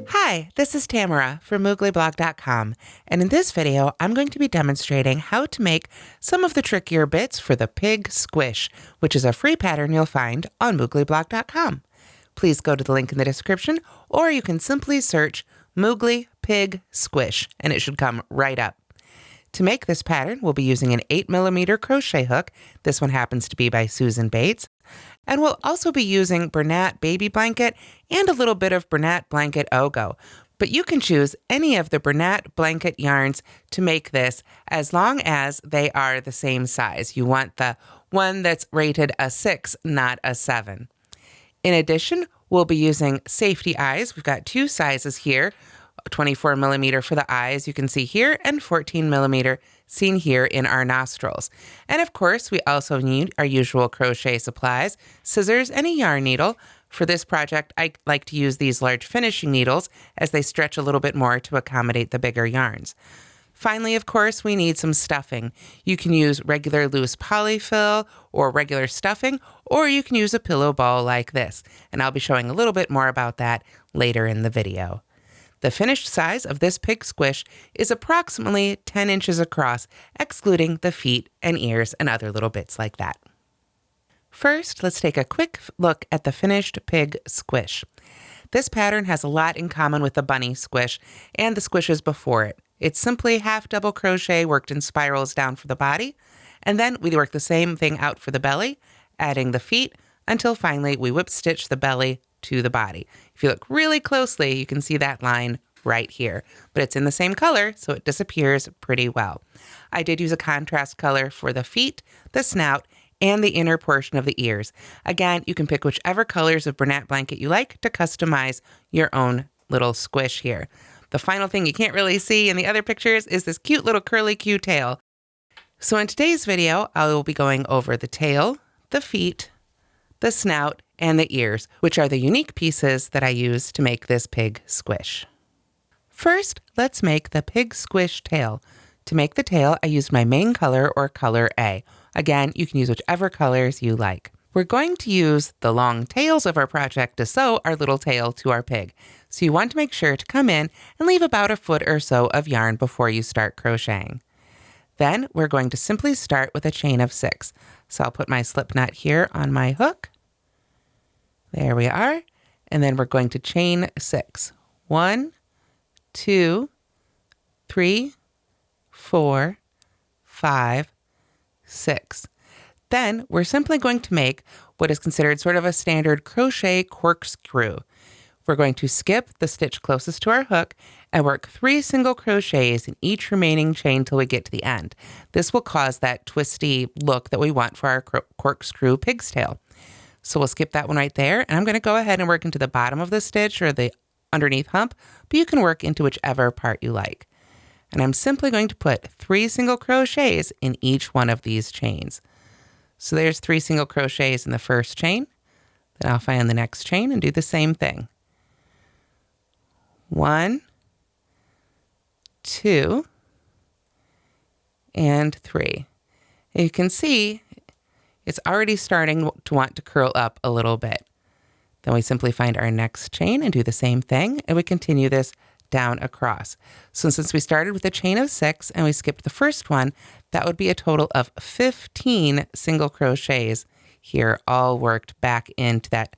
Hi, this is Tamara from mooglyblog.com, and in this video, I'm going to be demonstrating how to make some of the trickier bits for the Pig Squish, which is a free pattern you'll find on mooglyblog.com. Please go to the link in the description, or you can simply search Moogly Pig Squish, and it should come right up. To make this pattern, we'll be using an 8mm crochet hook. This one happens to be by Susan Bates. And we'll also be using Bernat Baby Blanket and a little bit of Bernat Blanket Ogo. But you can choose any of the Bernat Blanket yarns to make this as long as they are the same size. You want the one that's rated a 6, not a 7. In addition, we'll be using safety eyes. We've got two sizes here. 24mm for the eyes, you can see here, and 14mm seen here in our nostrils. And of course, we also need our usual crochet supplies, scissors, and a yarn needle. For this project, I like to use these large finishing needles as they stretch a little bit more to accommodate the bigger yarns. Finally, of course, we need some stuffing. You can use regular loose poly-fil or regular stuffing, or you can use a pillow ball like this. And I'll be showing a little bit more about that later in the video. The finished size of this Pig Squish is approximately 10 inches across, excluding the feet and ears and other little bits like that. First, let's take a quick look at the finished Pig Squish. This pattern has a lot in common with the bunny squish and the squishes before it. It's simply half double crochet worked in spirals down for the body, and then we work the same thing out for the belly, adding the feet until finally we whip stitch the belly to the body. If you look really closely, you can see that line right here, but it's in the same color, so it disappears pretty well. I did use a contrast color for the feet, the snout, and the inner portion of the ears. Again, you can pick whichever colors of Bernat Blanket you like to customize your own little squish here. The final thing you can't really see in the other pictures is this cute little curly Q tail. So in today's video, I will be going over the tail, the feet, the snout, and the ears, which are the unique pieces that I use to make this Pig Squish. First, let's make the Pig Squish tail. To make the tail, I used my main color or color A. Again, you can use whichever colors you like. We're going to use the long tails of our project to sew our little tail to our pig. So you want to make sure to come in and leave about a foot or so of yarn before you start crocheting. Then we're going to simply start with a chain of 6. So I'll put my slip knot here on my hook. There we are. And then we're going to chain 6. 1, 2, 3, 4, 5, 6. Then we're simply going to make what is considered sort of a standard crochet corkscrew. We're going to skip the stitch closest to our hook and work 3 single crochets in each remaining chain till we get to the end. This will cause that twisty look that we want for our corkscrew pig's tail. So we'll skip that one right there, and I'm going to go ahead and work into the bottom of the stitch or the underneath hump, but you can work into whichever part you like. And I'm simply going to put 3 single crochets in each one of these chains. So there's 3 single crochets in the first chain. Then I'll find the next chain and do the same thing. 1, 2, and 3. And you can see it's already starting to want to curl up a little bit. Then we simply find our next chain and do the same thing, and we continue this down across. So since we started with a chain of 6 and we skipped the first one, that would be a total of 15 single crochets here, all worked back into that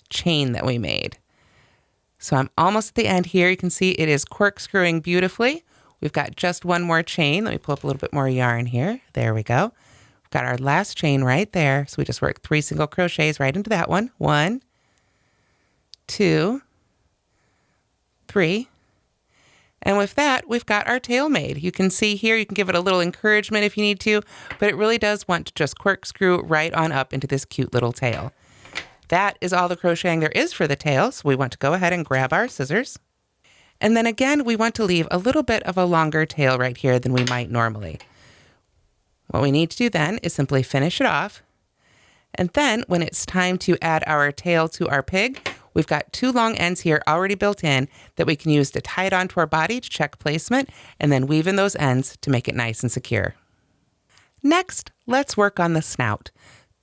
chain that we made. So I'm almost at the end here. You can see it is corkscrewing beautifully. We've got just one more chain. Let me pull up a little bit more yarn here. There we go. We've got our last chain right there. So we just work 3 single crochets right into that one. 1, 2, 3. And with that, we've got our tail made. You can see here, you can give it a little encouragement if you need to, but it really does want to just corkscrew right on up into this cute little tail. That is all the crocheting there is for the tail, so we want to go ahead and grab our scissors. And then again, we want to leave a little bit of a longer tail right here than we might normally. What we need to do then is simply finish it off. And then when it's time to add our tail to our pig, we've got 2 long ends here already built in that we can use to tie it onto our body to check placement and then weave in those ends to make it nice and secure. Next, let's work on the snout.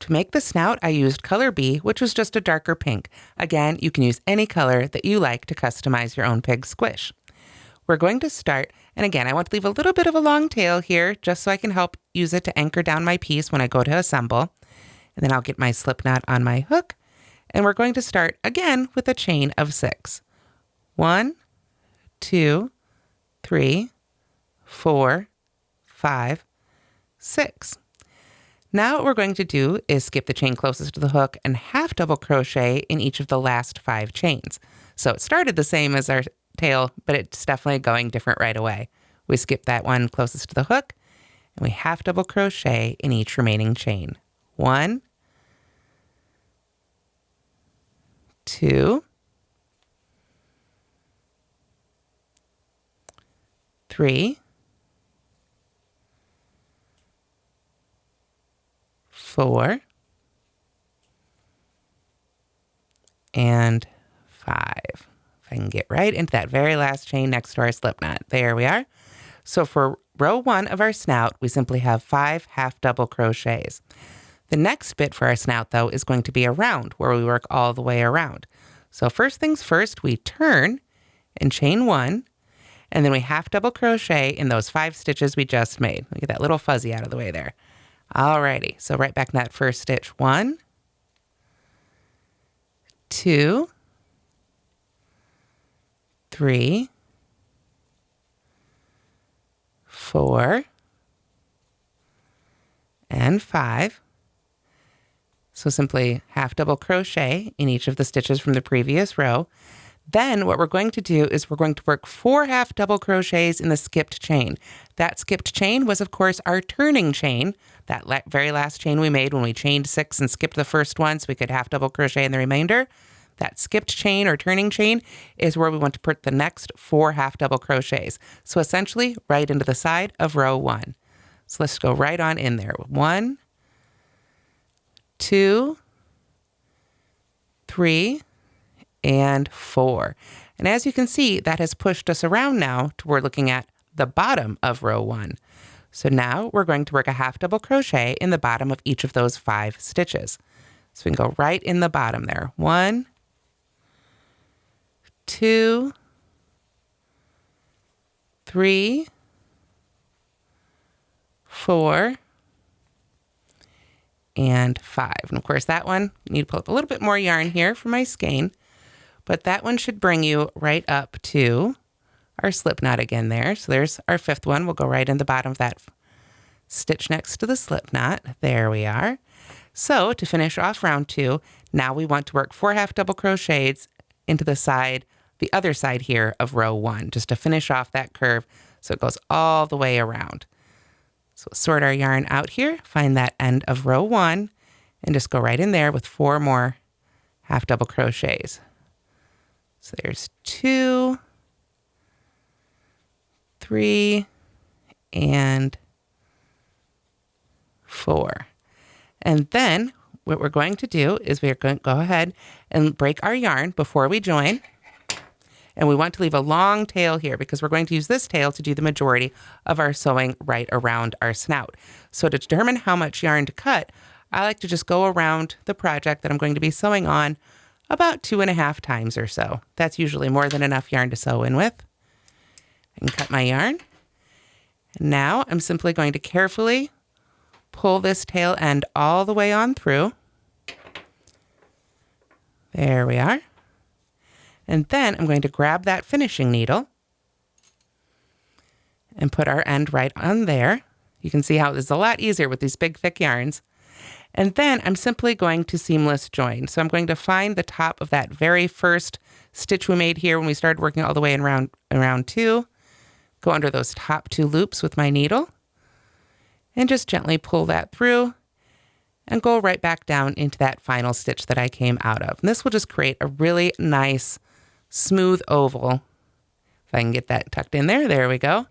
To make the snout, I used color B, which was just a darker pink. Again, you can use any color that you like to customize your own pig squish. We're going to start, and again, I want to leave a little bit of a long tail here just so I can help use it to anchor down my piece when I go to assemble. And then I'll get my slip knot on my hook, and we're going to start again with a chain of 6. 1, 2, 3, 4, 5, 6. Now what we're going to do is skip the chain closest to the hook and half double crochet in each of the last 5 chains. So it started the same as our tail, but it's definitely going different right away. We skip that one closest to the hook, and we half double crochet in each remaining chain. 1, 2, 3, 4, and 5. If I can get right into that very last chain next to our slip knot. There we are. So for row 1 of our snout, we simply have 5 half double crochets. The next bit for our snout, though, is going to be a round where we work all the way around. So first things first, we turn and chain 1, and then we half double crochet in those 5 stitches we just made. Get that little fuzzy out of the way there. Alrighty, so right back in that first stitch. 1, 2, 3, 4, and 5. So simply half double crochet in each of the stitches from the previous row. Then what we're going to do is we're going to work 4 half double crochets in the skipped chain. That skipped chain was, of course, our turning chain, that very last chain we made when we chained 6 and skipped the first one so we could half double crochet in the remainder. That skipped chain or turning chain is where we want to put the next 4 half double crochets. So essentially right into the side of row 1. So let's go right on in there. 1, 2, 3, and 4. And as you can see, that has pushed us around now to we're looking at the bottom of row 1. So now we're going to work a half double crochet in the bottom of each of those 5 stitches. So we can go right in the bottom there. 1, 2, 3, 4, and 5. And of course that one, I need to pull up a little bit more yarn here for my skein, but that one should bring you right up to our slip knot again there. So there's our 5th one. We'll go right in the bottom of that stitch next to the slip knot. There we are. So to finish off round 2, now we want to work 4 half double crochets into the side, the other side here of row 1, just to finish off that curve so it goes all the way around. So we'll sort our yarn out here, find that end of row 1, and just go right in there with 4 more half double crochets. So there's 2, 3, and 4. And then what we're going to do is we're going to go ahead and break our yarn before we join. And we want to leave a long tail here because we're going to use this tail to do the majority of our sewing right around our snout. So to determine how much yarn to cut, I like to just go around the project that I'm going to be sewing on about 2.5 times or so. That's usually more than enough yarn to sew in with. I can cut my yarn. And now I'm simply going to carefully pull this tail end all the way on through. There we are. And then I'm going to grab that finishing needle and put our end right on there. You can see how it's a lot easier with these big, thick yarns. And then I'm simply going to seamless join. So I'm going to find the top of that very first stitch we made here when we started working all the way in round 2. Go under those top 2 loops with my needle and just gently pull that through and go right back down into that final stitch that I came out of. And this will just create a really nice, smooth oval. If I can get that tucked in there, there we go.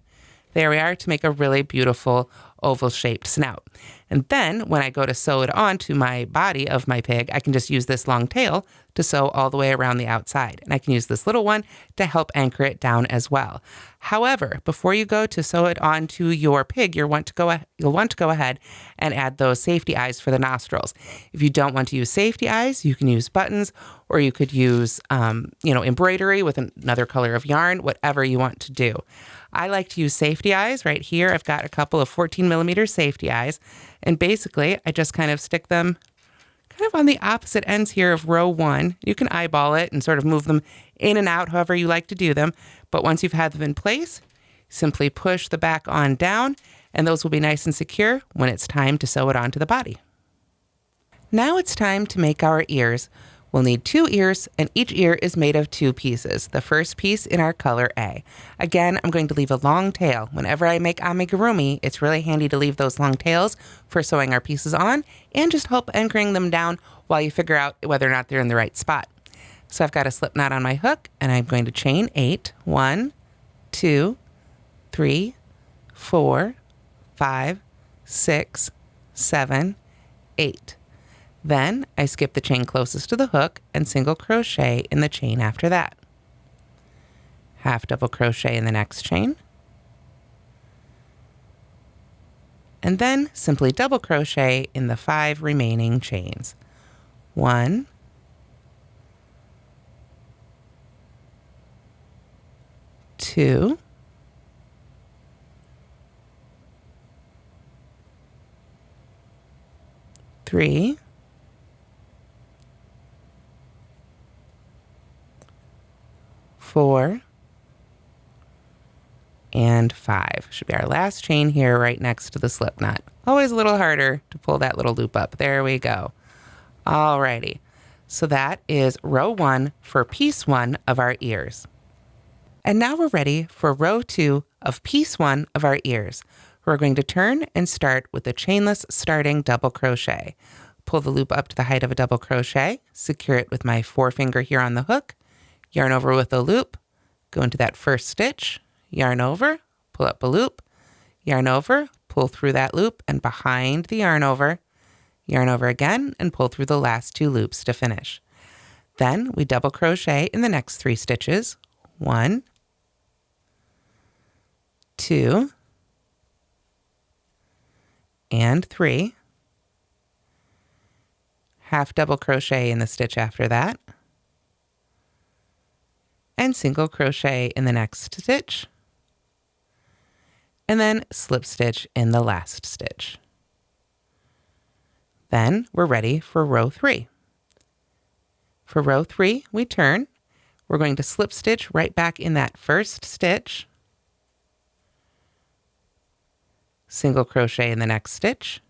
There we are, to make a really beautiful oval shaped snout. And then when I go to sew it onto my body of my pig, I can just use this long tail to sew all the way around the outside. And I can use this little one to help anchor it down as well. However, before you go to sew it onto your pig, you'll want to go ahead and add those safety eyes for the nostrils. If you don't want to use safety eyes, you can use buttons, or you could use, embroidery with another color of yarn, whatever you want to do. I like to use safety eyes right here. I've got a couple of 14 millimeter safety eyes, and basically I just kind of stick them kind of on the opposite ends here of row 1. You can eyeball it and sort of move them in and out however you like to do them. But once you've had them in place, simply push the back on down, and those will be nice and secure when it's time to sew it onto the body. Now it's time to make our ears. We'll need 2 ears, and each ear is made of 2 pieces. The first piece in our color A. Again, I'm going to leave a long tail. Whenever I make amigurumi, it's really handy to leave those long tails for sewing our pieces on and just help anchoring them down while you figure out whether or not they're in the right spot. So I've got a slip knot on my hook, and I'm going to chain 8. 1, 2, 3, 4, 5, 6, 7, 8. Then I skip the chain closest to the hook and single crochet in the chain after that. Half double crochet in the next chain. And then simply double crochet in the 5 remaining chains. 1, 2, 3, 4, and 5. Should be our last chain here right next to the slip knot. Always a little harder to pull that little loop up. There we go. Alrighty. So that is row 1 for piece 1 of our ears. And now we're ready for row 2 of piece 1 of our ears. We're going to turn and start with a chainless starting double crochet. Pull the loop up to the height of a double crochet, secure it with my forefinger here on the hook, yarn over with a loop, go into that first stitch, yarn over, pull up a loop, yarn over, pull through that loop and behind the yarn over again and pull through the last 2 loops to finish. Then we double crochet in the next 3 stitches. 1, 2, and 3. Half double crochet in the stitch after that. And single crochet in the next stitch, and then slip stitch in the last stitch. Then we're ready for row 3. For row 3, we turn. We're going to slip stitch right back in that first stitch, single crochet in the next stitch.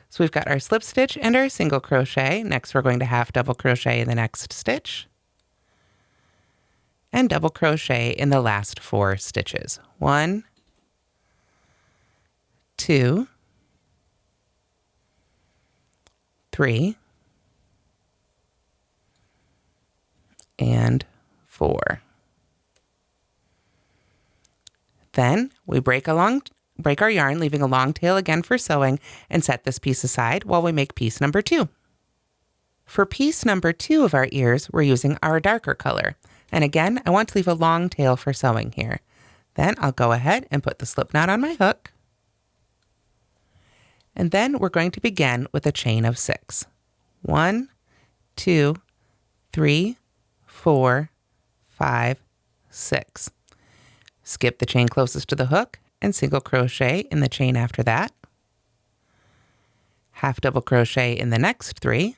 So we've got our slip stitch and our single crochet. Next, we're going to half double crochet in the next stitch, and double crochet in the last 4 stitches. 1, 2, 3, and 4. Then we break our yarn, leaving a long tail again for sewing, and set this piece aside while we make piece number 2. For piece number 2 of our ears, we're using our darker color. And again, I want to leave a long tail for sewing here. Then I'll go ahead and put the slip knot on my hook. And then we're going to begin with a chain of 6. 1, 2, 3, 4, 5, 6. Skip the chain closest to the hook and single crochet in the chain after that. Half double crochet in the next 3.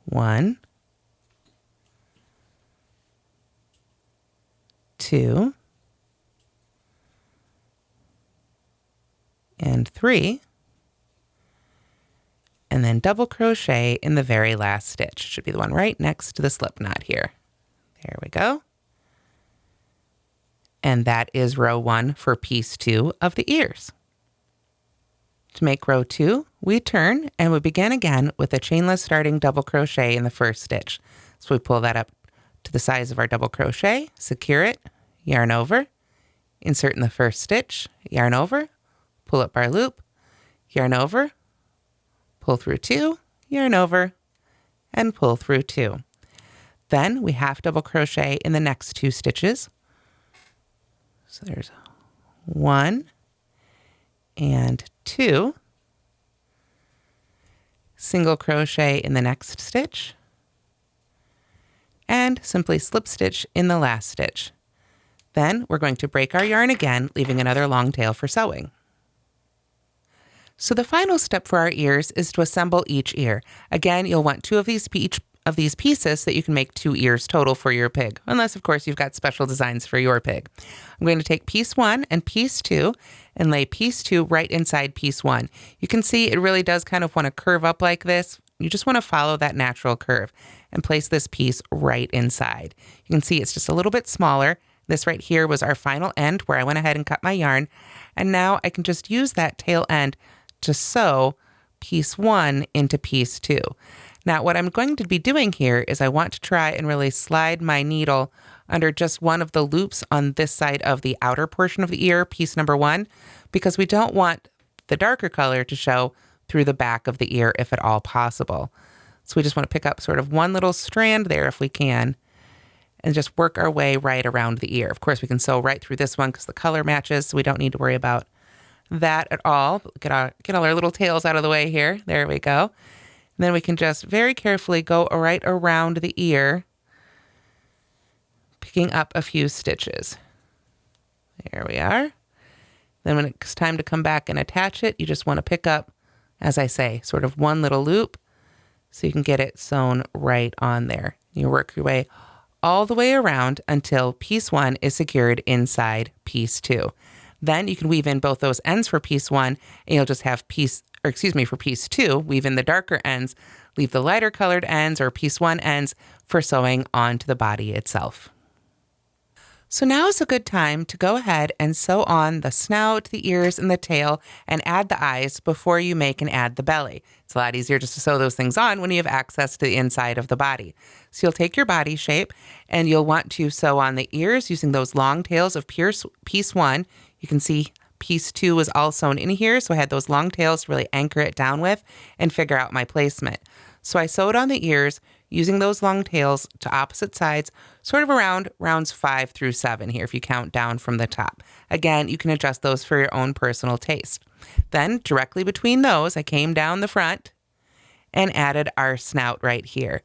1, 2, and 3, and then double crochet in the very last stitch. Should be the one right next to the slip knot here. There we go. And that is row 1 for piece 2 of the ears. To make row 2, we turn and we begin again with a chainless starting double crochet in the first stitch. So we pull that up to the size of our double crochet, secure it, yarn over, insert in the first stitch, yarn over, pull up our loop, yarn over, pull through 2, yarn over, and pull through 2. Then we half double crochet in the next 2 stitches. So there's 1 and 2. Single crochet in the next stitch, and simply slip stitch in the last stitch. Then we're going to break our yarn again, leaving another long tail for sewing. So the final step for our ears is to assemble each ear. Again, you'll want 2 of these pieces so that you can make 2 ears total for your pig, unless of course you've got special designs for your pig. I'm going to take piece 1 and piece 2 and lay piece 2 right inside piece 1. You can see it really does kind of want to curve up like this. You just want to follow that natural curve and place this piece right inside. You can see it's just a little bit smaller. This right here was our final end where I went ahead and cut my yarn. And now I can just use that tail end to sew piece 1 into piece 2. Now what I'm going to be doing here is I want to try and really slide my needle under just one of the loops on this side of the outer portion of the ear, piece number 1, because we don't want the darker color to show through the back of the ear if at all possible. So we just want to pick up sort of one little strand there if we can, and just work our way right around the ear. Of course, we can sew right through this one because the color matches, so we don't need to worry about that at all. Get all our little tails out of the way here. There we go. And then we can just very carefully go right around the ear, picking up a few stitches. There we are. Then when it's time to come back and attach it, you just want to pick up, as I say, sort of one little loop so you can get it sewn right on there. You work your way all the way around until piece 1 is secured inside piece 2. Then you can weave in both those ends for piece 1, and you'll just have for piece 2, weave in the darker ends, leave the lighter colored ends or piece 1 ends for sewing onto the body itself. So now is a good time to go ahead and sew on the snout, the ears, and the tail, and add the eyes before you make and add the belly. It's a lot easier just to sew those things on when you have access to the inside of the body. So you'll take your body shape, and you'll want to sew on the ears using those long tails of piece 1. You can see piece 2 was all sewn in here, so I had those long tails to really anchor it down with and figure out my placement. So I sewed on the ears using those long tails to opposite sides, sort of around rounds 5 through 7 here if you count down from the top. Again, you can adjust those for your own personal taste. Then directly between those, I came down the front and added our snout right here.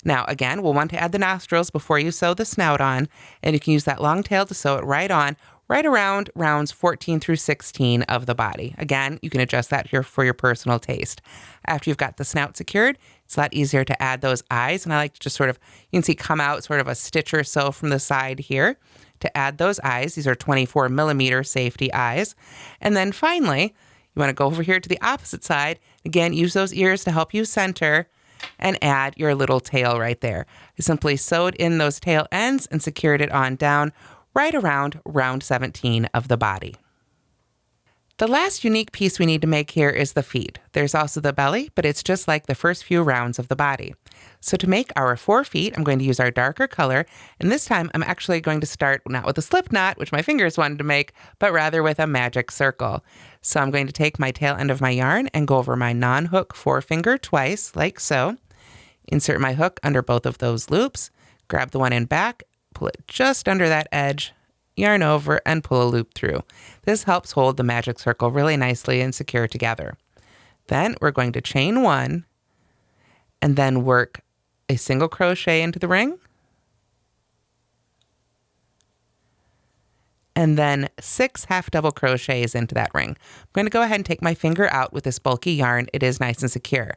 Now again, we'll want to add the nostrils before you sew the snout on, and you can use that long tail to sew it right on, right around rounds 14 through 16 of the body. Again, you can adjust that here for your personal taste. After you've got the snout secured, it's a lot easier to add those eyes, and I like to just sort of, you can see come out sort of a stitch or so from the side here to add those eyes. These are 24 millimeter safety eyes. And then finally, you want to go over here to the opposite side. Again, use those ears to help you center and add your little tail right there. I simply sewed in those tail ends and secured it on down right around round 17 of the body. The last unique piece we need to make here is the feet. There's also the belly, but it's just like the first few rounds of the body. So to make our 4 feet, I'm going to use our darker color, and this time I'm actually going to start not with a slip knot, which my fingers wanted to make, but rather with a magic circle. So I'm going to take my tail end of my yarn and go over my non-hook forefinger twice, like so. Insert my hook under both of those loops, grab the one end back, pull it just under that edge, yarn over, and pull a loop through. This helps hold the magic circle really nicely and secure together. Then we're going to chain 1 and then work a single crochet into the ring, and then 6 half double crochets into that ring. I'm going to go ahead and take my finger out with this bulky yarn. It is nice and secure.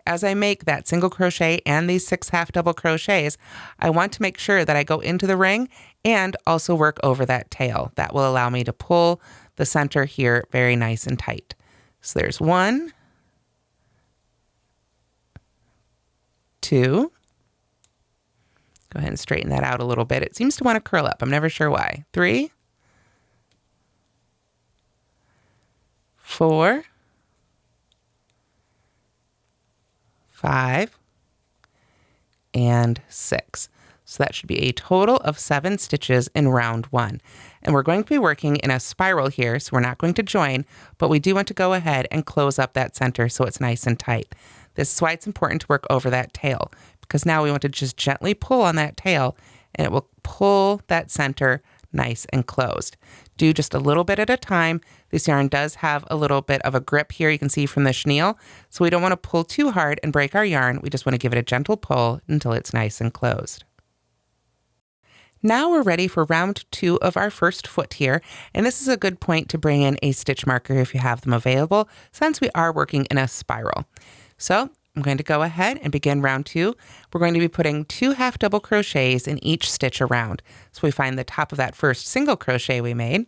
As I make that single crochet and these 6 half double crochets, I want to make sure that I go into the ring and also work over that tail. That will allow me to pull the center here very nice and tight. So there's 1, 2. Go ahead and straighten that out a little bit. It seems to want to curl up. I'm never sure why. 3, 4, 5, and 6. So that should be a total of 7 stitches in round 1. And we're going to be working in a spiral here, so we're not going to join, but we do want to go ahead and close up that center so it's nice and tight. This is why it's important to work over that tail, because now we want to just gently pull on that tail, and it will pull that center nice and closed. Do just a little bit at a time. This yarn does have a little bit of a grip here, you can see from the chenille, so we don't want to pull too hard and break our yarn. We just want to give it a gentle pull until it's nice and closed. Now we're ready for round 2 of our first foot here, and this is a good point to bring in a stitch marker if you have them available, since we are working in a spiral. So I'm going to go ahead and begin round 2. We're going to be putting 2 half double crochets in each stitch around. So we find the top of that first single crochet we made, and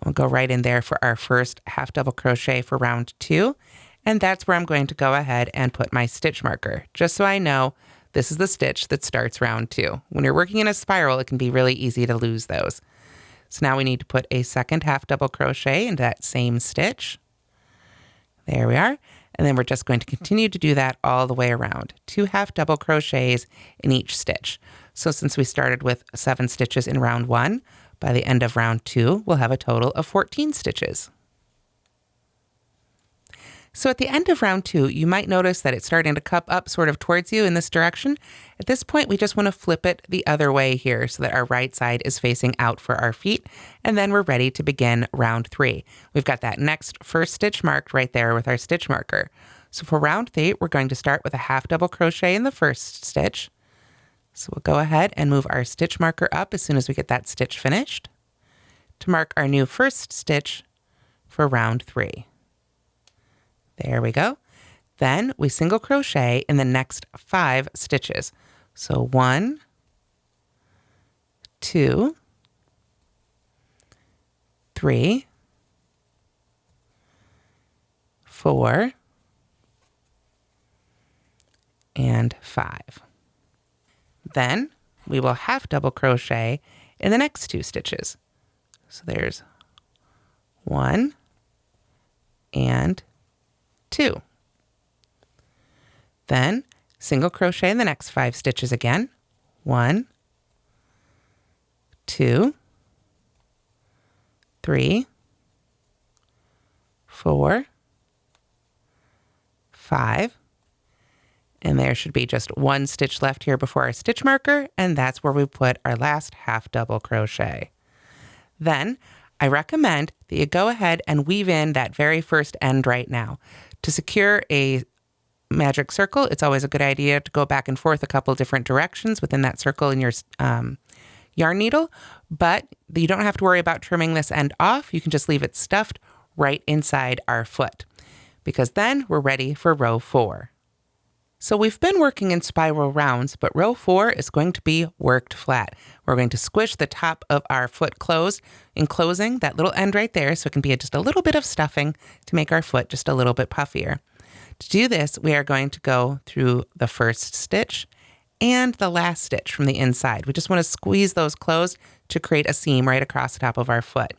we'll go right in there for our first half double crochet for round 2, and that's where I'm going to go ahead and put my stitch marker, just so I know this is the stitch that starts round 2. When you're working in a spiral, it can be really easy to lose those. So now we need to put a second half double crochet into that same stitch. There we are. And then we're just going to continue to do that all the way around. 2 half double crochets in each stitch. So since we started with 7 stitches in round 1, by the end of round 2, we'll have a total of 14 stitches. So at the end of round 2, you might notice that it's starting to cup up sort of towards you in this direction. At this point, we just want to flip it the other way here so that our right side is facing out for our feet. And then we're ready to begin round 3. We've got that next first stitch marked right there with our stitch marker. So for round 3, we're going to start with a half double crochet in the first stitch. So we'll go ahead and move our stitch marker up as soon as we get that stitch finished to mark our new first stitch for round 3. There we go. Then we single crochet in the next 5 stitches. So 1, 2, 3, 4, and 5. Then we will half double crochet in the next 2 stitches. So there's 1 and 2. Then single crochet in the next 5 stitches again. 1, 2, 3, 4, 5. And there should be just 1 stitch left here before our stitch marker, and that's where we put our last half double crochet. Then I recommend that you go ahead and weave in that very first end right now. To secure a magic circle, it's always a good idea to go back and forth a couple different directions within that circle in your yarn needle, but you don't have to worry about trimming this end off. You can just leave it stuffed right inside our foot, because then we're ready for row 4. So we've been working in spiral rounds, but row 4 is going to be worked flat. We're going to squish the top of our foot closed, enclosing that little end right there so it can be just a little bit of stuffing to make our foot just a little bit puffier. To do this, we are going to go through the first stitch and the last stitch from the inside. We just want to squeeze those closed to create a seam right across the top of our foot.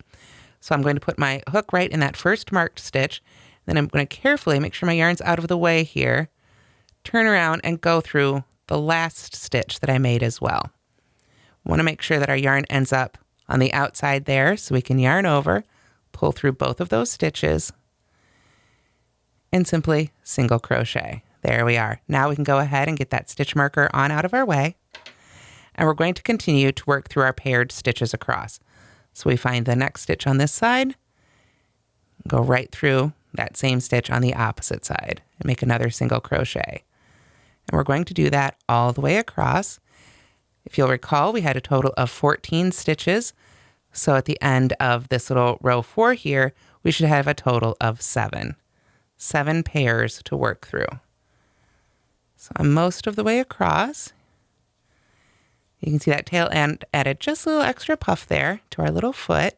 So I'm going to put my hook right in that first marked stitch. Then I'm going to carefully make sure my yarn's out of the way here, turn around and go through the last stitch that I made as well. We want to make sure that our yarn ends up on the outside there so we can yarn over, pull through both of those stitches, and simply single crochet. There we are. Now we can go ahead and get that stitch marker on out of our way. And we're going to continue to work through our paired stitches across. So we find the next stitch on this side, go right through that same stitch on the opposite side, and make another single crochet. And we're going to do that all the way across. If you'll recall, we had a total of 14 stitches. So at the end of this little row 4 here, we should have a total of 7. 7 pairs to work through. So I'm most of the way across. You can see that tail end added just a little extra puff there to our little foot.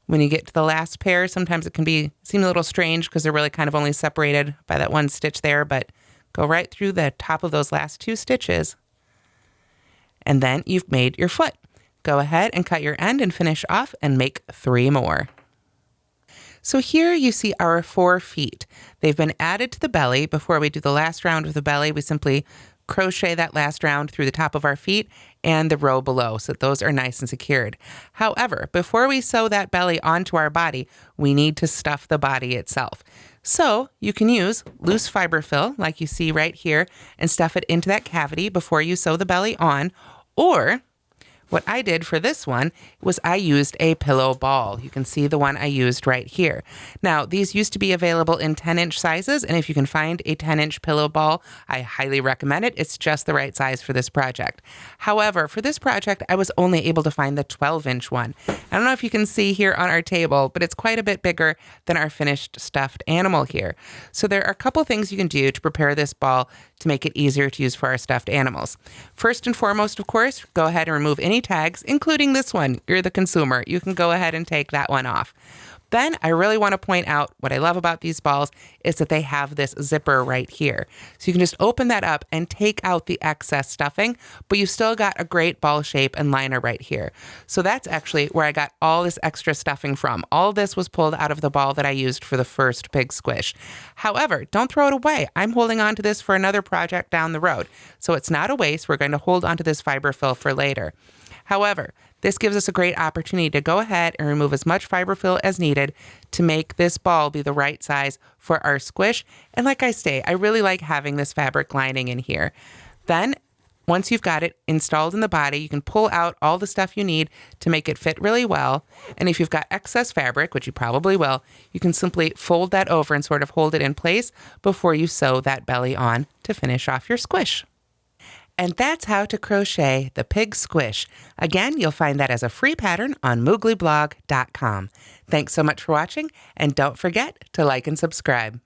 When you get to the last pair, sometimes it can seem a little strange because they're really kind of only separated by that 1 stitch there, but go right through the top of those last 2 stitches, and then you've made your foot. Go ahead and cut your end and finish off and make 3 more. So here you see our 4 feet. They've been added to the belly. Before we do the last round of the belly, we simply crochet that last round through the top of our feet and the row below, so that those are nice and secured. However, before we sew that belly onto our body, we need to stuff the body itself. So you can use loose fiber fill, like you see right here, and stuff it into that cavity before you sew the belly on. Or what I did for this one was I used a pillow ball. You can see the one I used right here. Now, these used to be available in 10-inch sizes, and if you can find a 10-inch pillow ball, I highly recommend it. It's just the right size for this project. However, for this project, I was only able to find the 12-inch one. I don't know if you can see here on our table, but it's quite a bit bigger than our finished stuffed animal here. So there are a couple things you can do to prepare this ball to make it easier to use for our stuffed animals. First and foremost, of course, go ahead and remove any tags, including this one. You're the consumer. You can go ahead and take that one off. Then I really want to point out what I love about these balls is that they have this zipper right here. So you can just open that up and take out the excess stuffing, but you've still got a great ball shape and liner right here. So that's actually where I got all this extra stuffing from. All this was pulled out of the ball that I used for the first Pig Squish. However, don't throw it away. I'm holding on to this for another project down the road. So it's not a waste. We're going to hold on to this fiber fill for later. However, this gives us a great opportunity to go ahead and remove as much fiber fill as needed to make this ball be the right size for our squish. And like I say, I really like having this fabric lining in here. Then, once you've got it installed in the body, you can pull out all the stuff you need to make it fit really well. And if you've got excess fabric, which you probably will, you can simply fold that over and sort of hold it in place before you sew that belly on to finish off your squish. And that's how to crochet the Pig Squish. Again, you'll find that as a free pattern on mooglyblog.com. Thanks so much for watching, and don't forget to like and subscribe.